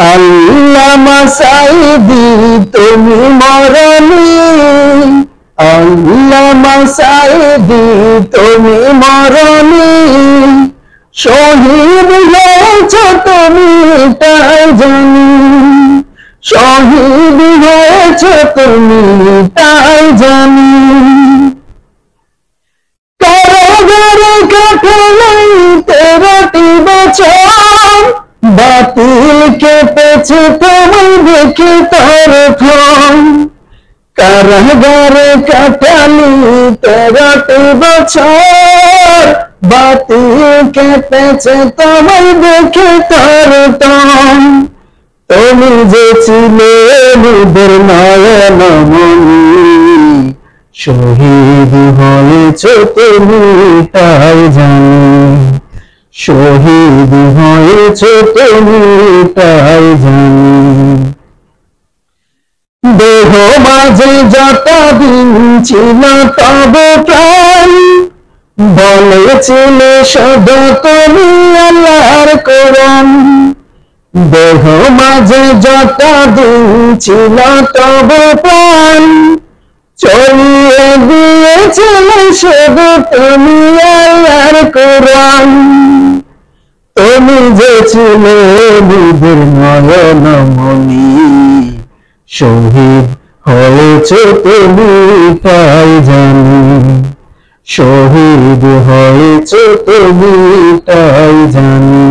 আল্লামা সাঈদী তুমি মরণী, আল্লামা সাঈদী তুমি মরণী, শহীদ হয়েছ তুমি তাই জানি, শহীদ হয়েছ তুমি তাই জানি। কারাগারে কাটালেই 13টি বছর, বাতিল কেঁপেছে তোমায় দেখে তার ঠন। কারাগারে কাটালি 13টি বছর, বাতিল কেঁপেছে তোমায় দেখে তার ঠন। তুমি যে ছিলে মোদের নয়নমণি, শহীদ হয়েছ তুমি তাই জানি, শহীদ হয়েছ তুমি তাই জানি। দেহ মাঝে যতদিন ছিল তবে প্রাণ, বলেছিলে শুধু তুমি আল্লাহর কোরআন। দেহ মাঝে যতদিন ছিল তবে প্রাণ, চলিয়ে দিয়েছিলে শুধু তুমি আল্লাহর কোরআন। তুমি যে ছিলে মোদের নয়নমণি, শহীদ হয়েছ তুমি তাই জানি, শহীদ হয়েছ তুমি তাই জানি।